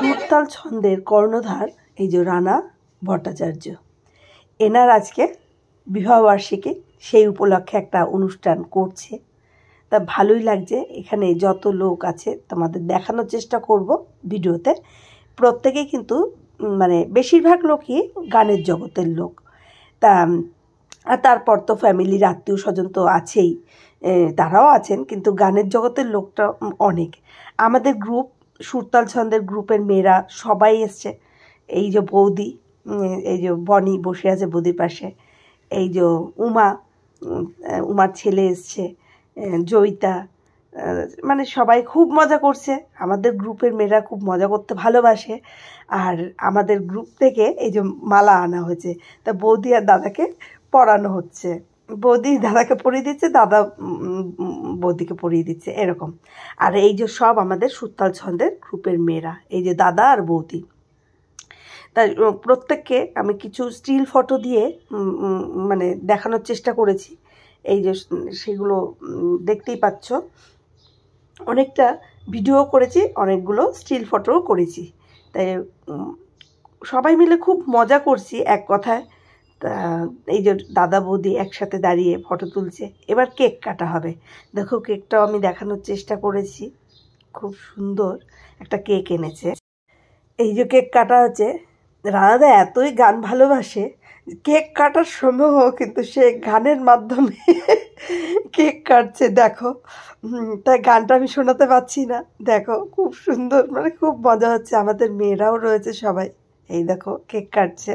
সুরতাল ছন্দের কর্ণধার এই যে রানা ভট্টাচার্য, এনার আজকে বিবাহবার্ষিকী, সেই উপলক্ষে একটা অনুষ্ঠান করছে। তা ভালোই লাগছে। এখানে যত লোক আছে তোমাদের দেখানোর চেষ্টা করব ভিডিওতে। প্রত্যেকেই কিন্তু মানে বেশিরভাগ লোকই গানের জগতের লোক। তা আর তারপর তো ফ্যামিলির আত্মীয় স্বজন তো আছেই, তারাও আছেন, কিন্তু গানের জগতের লোকটা অনেক। আমাদের গ্রুপ সুরতাল ছন্দের গ্রুপের মেয়েরা সবাই এসছে। এই যে বৌদি, এই যে বনি বসে আছে বৌদির পাশে, এই যে উমার ছেলে এসছে, জয়িতা, মানে সবাই খুব মজা করছে। আমাদের গ্রুপের মেয়েরা খুব মজা করতে ভালোবাসে। আর আমাদের গ্রুপ থেকে এই যে মালা আনা হয়েছে, তা বৌদি আর দাদাকে পরানো হচ্ছে। বৌদি দাদাকে পরিয়ে দিচ্ছে, দাদা বৌদিকে পরিয়ে দিচ্ছে, এরকম। আর এই যে সব আমাদের সুরতাল ছন্দের গ্রুপের মেয়েরা, এই যে দাদা আর বৌদি। তাই প্রত্যেককে আমি কিছু স্টিল ফটো দিয়ে মানে দেখানোর চেষ্টা করেছি। এই যে সেগুলো দেখতেই পাচ্ছ। অনেকটা ভিডিও করেছি, অনেকগুলো স্টিল ফটোও করেছি। তাই সবাই মিলে খুব মজা করছি এক কথায়। তা এই যে দাদা বৌদি একসাথে দাঁড়িয়ে ফটো তুলছে। এবার কেক কাটা হবে। দেখো কেকটাও আমি দেখানোর চেষ্টা করেছি, খুব সুন্দর একটা কেক এনেছে। এই যে কেক কাটা হচ্ছে। রানাদা এতই গান ভালোবাসে, কেক কাটার সময়ও কিন্তু সে গানের মাধ্যমে কেক কাটছে। দেখো, তাই গানটা আমি শোনাতে পারছি না। দেখো খুব সুন্দর, মানে খুব মজা হচ্ছে। আমাদের মেয়েরাও রয়েছে সবাই, এই দেখো কেক কাটছে।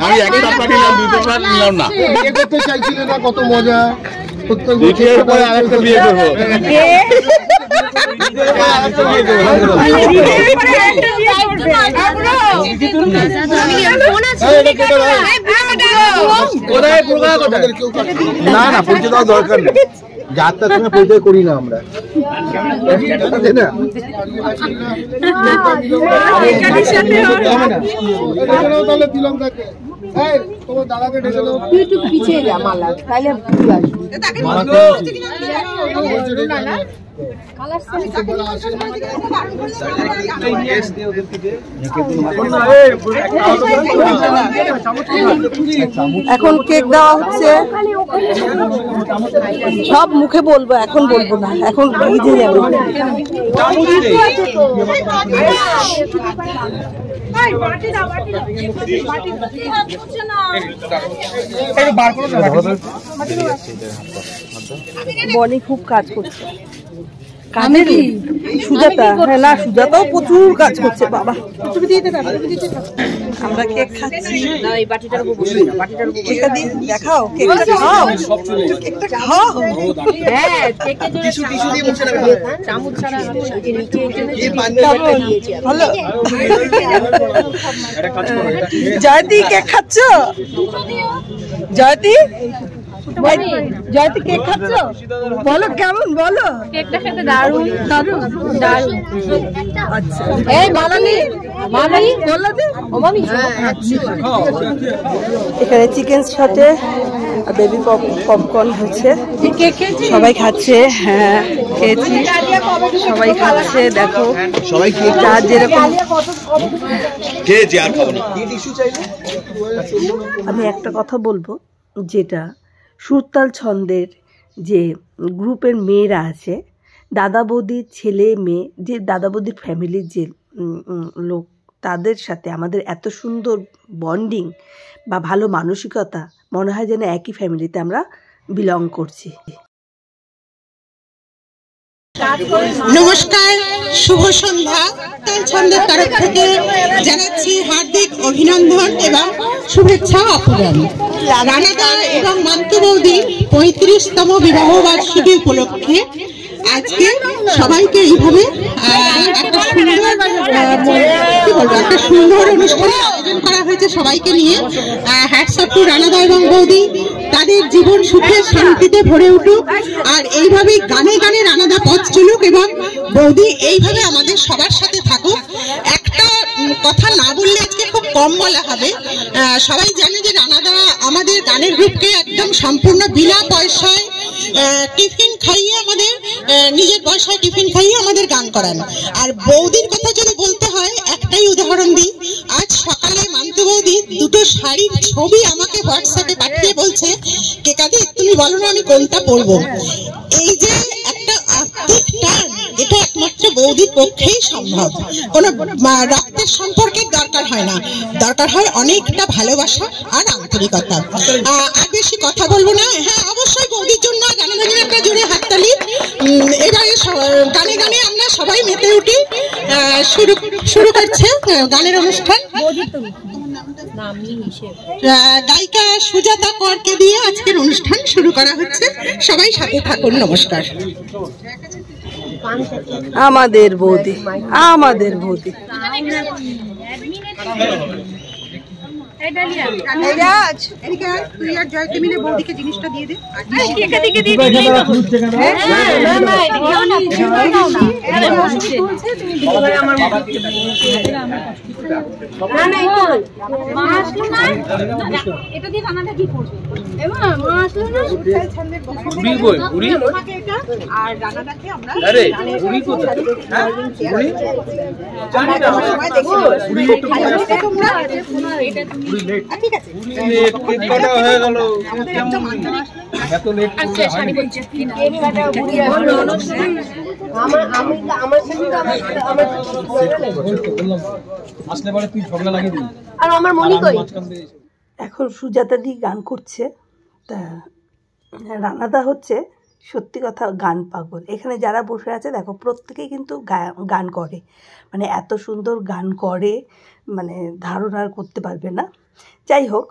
আমি একটা পার্টি নিলাম, দুটো পার্টি নিলাম না। বিয়ে করতে চাইছিলে না, কত মজা। বিয়ের পরে আরেকটা বিয়ে করবো। না না, পরিচয় দেওয়ার দরকার নেই। যাত্রার সঙ্গে পরিচয় করি না আমরা, পিছিয়ে যা মালা, তাহলে এখন কেক দেওয়া হচ্ছে। সব মুখে বলবো, এখন বলবো না, এখন ভিজে যাবে। বনি খুব কাজ করছে। কানের সুজাতা, হ্যাঁ না, সুজাতাও প্রচুর কাজ করছে বাবা। আমরা কেক খাচ্ছি। কেকটা দিয়ে দেখাও, কেকটা খাও, কেকটা খাও। ভালো। জয়তি কেক খাচ্ছ? জয়তি, জয়তি কেক খাচ্ছ? বলো কেমন, বলো। কেকটা খেতে দারুণ দারুণ দারুণ। আচ্ছা, এই মালালি মালালি বললা দে ও মামি। এখানে চিকেন সাথে বেবি পপকর্ন হচ্ছে, সবাই খাচ্ছে। হ্যাঁ খেয়েছি, সবাই খাচ্ছে। দেখো সবাই যার যেরকম। খেয়েছি আর খাবো না। আমি একটা কথা বলবো, যেটা সুরতাল ছন্দের যে গ্রুপের মেয়েরা আছে, দাদা বৌদির ছেলে মেয়ে, যে দাদা বৌদির ফ্যামিলির যে লোক, তাদের সাথে আমাদের এত সুন্দর বন্ডিং বা ভালো মানসিকতা, মনে হয় যেন একই ফ্যামিলিতে আমরা বিলং করছি। নমস্কার, শুভ সন্ধ্যা। শীতল ছন্দের তরফ থেকে জানাচ্ছি হার্দিক অভিনন্দন এবং শুভেচ্ছা অপূরণ। রানাদা এবং মান্তু বৌদি 35তম বিবাহ বার্ষিকী উপলক্ষে আজকে সবাইকে এইভাবে একটা সুন্দর অনুষ্ঠানের আয়োজন করা হয়েছে সবাইকে নিয়ে। হ্যাটস অফ টু রানাদা এবং বৌদি, তাদের জীবন সুখে শান্তিতে ভরে উঠুক, আর এইভাবেই গানে গানে রানাদা পথ চলুক এবং বৌদি এইভাবে আমাদের সবার সাথে থাকুক। একটা কথা না বললে আজকে খুব কম বলা হবে। সবাই জানে যে রানাদা আমাদের গানের গ্রুপকে একদম সম্পূর্ণ বিনা পয়সায় টিফিন খাইয়ে আমাদের নিজের পয়সায় টিফিন খাইয়ে আমাদের গান করান। আর বৌদির কথা যদি বলতে হয়, একটাই উদাহরণ দিই। আজ সকালে মান্তু বৌদি দুটো শাড়ির ছবি আমাকে হোয়াটসঅ্যাপে পাঠিয়ে বলছে, কেকাদি তুমি বলো না আমি কোনটা পরবো। এই যে একটা আত্মিক টান, এটা একমাত্র বৌদির পক্ষেই সম্ভব। কোনো রক্তের সম্পর্কের দরকার হয় না, দরকার হয় অনেকটা ভালোবাসা আর আন্তরিকতা। আর বেশি কথা বলবো না। হ্যাঁ, অবশ্যই বৌদির জন্য রানাদার একটা জোরে হাততালি। এবারে গানে গানে আমরা সবাই মেতে উঠি। শুরু করছে গানের অনুষ্ঠান। গায়িকা সুজাতা করকে দিয়ে আজকের অনুষ্ঠান শুরু করা হচ্ছে। সবাই সাথে থাকুন। নমস্কার। আমাদের বৌদি, আমাদের বৌদি। বৌদিকে জিনিসটা দিয়ে দে। এখন সুজাতা দি গান করছে। তা রানাদা হচ্ছে সত্যি কথা গান পাগল। এখানে যারা বসে আছে দেখো, প্রত্যেকেই কিন্তু গান করে, মানে এত সুন্দর গান করে, মানে ধারণা করতে পারবে না। যাই হোক,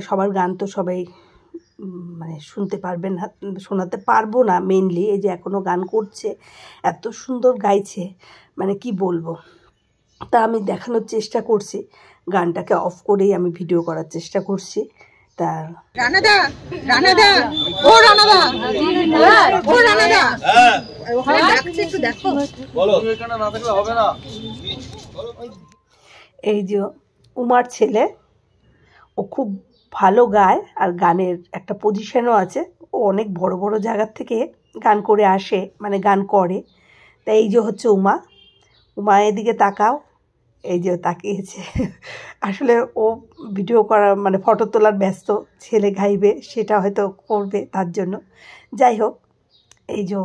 সবার গান তো সবাই মানে শুনতে পারবে না, শোনাতে পারবো না মেনলি। এই যে এখনও গান করছে, এত সুন্দর গাইছে, মানে কি বলবো। তা আমি দেখানোর চেষ্টা করছি, গানটাকে অফ করেই আমি ভিডিও করার চেষ্টা করছি। তা রানাদা, রানাদা, ও রানাদা, ও রানাদা, একটু দেখো, বলো। এখানে না থাকলে হবে না। এই যে উমার ছেলে, ও খুব ভালো গায় আর গানের একটা পজিশনও আছে। ও অনেক বড় বড় জায়গার থেকে গান করে আসে, মানে গান করে। তাই এই যে হচ্ছে উমা। উমা এদিকে তাকাও, এই যে তাকিয়েছে। আসলে ও ভিডিও করা মানে ফটো তোলার ব্যস্ত, ছেলে গাইবে সেটা হয়তো করবে তার জন্য। যাই হোক, এই যে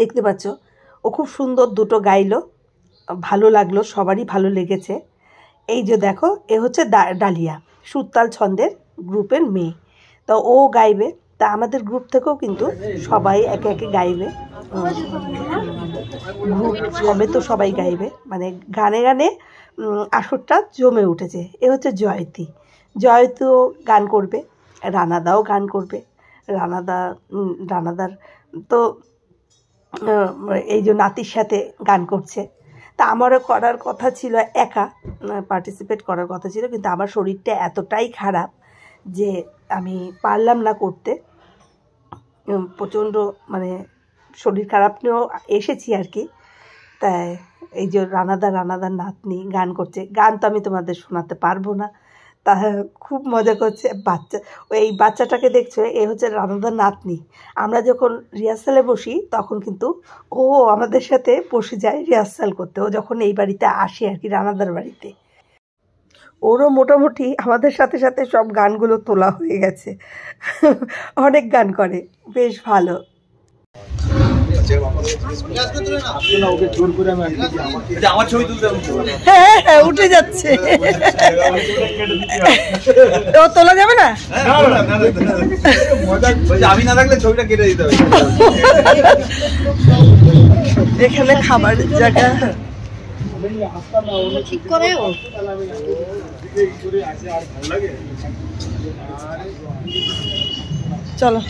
দেখতে পাচ্ছ, ও খুব সুন্দর দুটো গাইলো, ভালো লাগলো, সবারই ভালো লেগেছে। এই যে দেখো, এ হচ্ছে ডালিয়া, সুরতাল ছন্দের গ্রুপের মেয়ে। তা ও গাইবে। তা আমাদের গ্রুপ থেকেও কিন্তু সবাই একে একে গাইবে, গ্রুপ হবে তো সবাই গাইবে, মানে গানে গানে আসরটা জমে উঠেছে। এ হচ্ছে জয়তী। জয়তীও গান করবে, রানাদাও গান করবে। রানাদার তো এই যে নাতির সাথে গান করছে। তা আমারও করার কথা ছিল, একা পার্টিসিপেট করার কথা ছিল, কিন্তু আমার শরীরটা এতটাই খারাপ যে আমি পারলাম না করতে। প্রচণ্ড মানে শরীর খারাপ নিয়েও এসেছি আর কি। তাই এই যে রানাদার নাতনি গান করছে। গান তো আমি তোমাদের শোনাতে পারবো না, তা খুব মজা করছে বাচ্চা। এই বাচ্চাটাকে দেখছো, এ হচ্ছে রানাদার নাতনি। আমরা যখন রিহার্সালে বসি তখন কিন্তু ও আমাদের সাথে বসে যায় রিহার্সাল করতে। ও যখন এই বাড়িতে আসে আর কি, রানাদার বাড়িতে, ওরও মোটামুটি আমাদের সাথে সাথে সব গানগুলো তোলা হয়ে গেছে। অনেক গান করে, বেশ ভালো। হ্যাঁ হ্যাঁ, উঠে যাচ্ছে। ও তোলা যাবে না, আমি না থাকলে ছবিটা কেটে দিতে হবে। এখানে খাবারের জায়গা ঠিক করে চলো।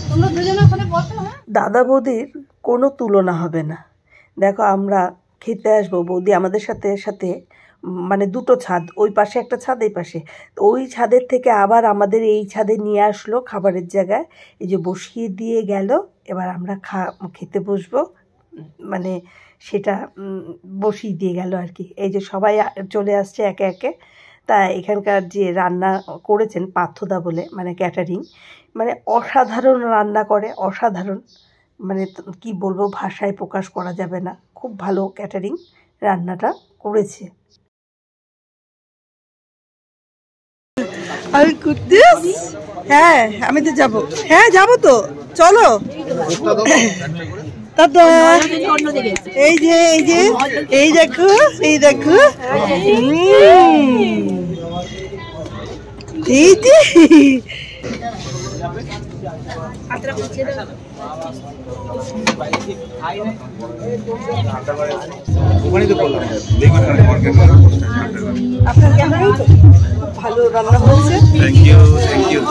তোমরা দুজনে ওখানে বসো। দাদা বৌদির কোনো তুলনা হবে না। দেখো আমরা খেতে আসবো, বৌদি আমাদের সাথে সাথে মানে দুটো ছাদ, ওই পাশে একটা ছাদ এই পাশে, তো ওই ছাদের থেকে আবার আমাদের এই ছাদে নিয়ে আসলো খাবারের জায়গায়, এই যে বসিয়ে দিয়ে গেল। এবার আমরা খেতে বসবো, মানে সেটা বসিয়ে দিয়ে গেল আর কি। এই যে সবাই চলে আসছে একে একে। তা এখানকার যে রান্না করেছেন পার্থদা বলে, মানে ক্যাটারিং, মানে অসাধারণ রান্না করে, অসাধারণ, মানে কি বলবো, ভাষায় প্রকাশ করা যাবে না। খুব ভালো ক্যাটারিং রান্নাটা করেছে। আমি কুদ্দুস, হ্যাঁ আমি তো যাবো, হ্যাঁ যাবো তো, চলো। দাদা এই যে এই যে এই দেখো, এই দেখো, এই যে আপনার কেমন ভালো রান্না হয়েছে? Thank you, thank you.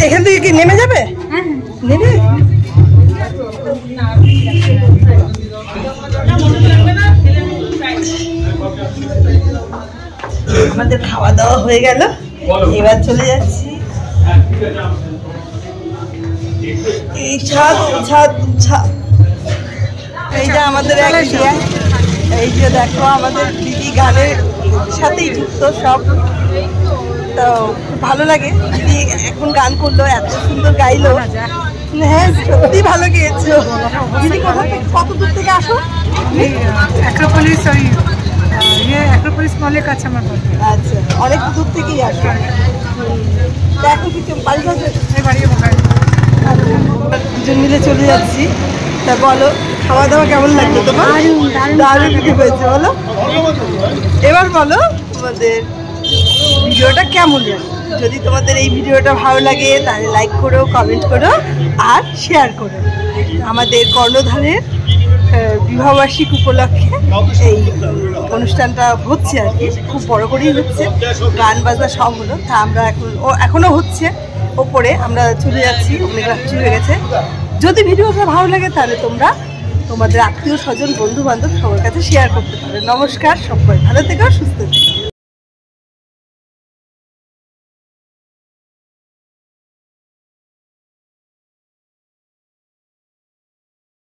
এখান থেকে কি নেমে যাবে? নেমে আমাদের খাওয়া দাওয়া হয়ে গেল, এবার চলে যাচ্ছি। এই ছাদ ছাদ ছাদ, এই যে আমাদের এক, এই যে দেখো আমাদের দিদি গানের সাথেই যুক্ত সব, তো খুব ভালো লাগে। দিদি এখন গান করলো, এত সুন্দর গাইলো। হ্যাঁ সত্যি ভালো গেয়েছো। দিদি কত দূর থেকে আসো? অ্যাক্রোপলিস, ওই অ্যাক্রোপলিস মলের কাছে আমার বাড়ি। আচ্ছা, অনেক দূর থেকেই আসো। এখন কিছু বাড়ি যাবে? বাড়ি ওখানে দুজন মিলে চলে যাচ্ছি। তা বলো খাওয়া দাওয়া কেমন লাগলো তোমার? দারুণ হয়েছে বলো। এবার বলো তোমাদের ভিডিওটা কেমন লাগলো। যদি তোমাদের এই ভিডিওটা ভালো লাগে তাহলে লাইক করো, কমেন্ট করো আর শেয়ার করো। আমাদের কর্ণধারের বিবাহবার্ষিকী উপলক্ষে এই অনুষ্ঠানটা হচ্ছে আর কি, খুব বড় করেই হচ্ছে, গান বাজনা সব হলো। তা আমরা এখনও হচ্ছে ওপরে, আমরা চলে যাচ্ছি, অনেক রাত্রি হয়ে গেছে। যদি ভিডিওটা ভালো লাগে তাহলে তোমরা তোমাদের আত্মীয় স্বজন বন্ধু বান্ধব সবার কাছে শেয়ার করতে পারো। নমস্কার, সবাই ভালো থেকো, সুস্থ থেকো।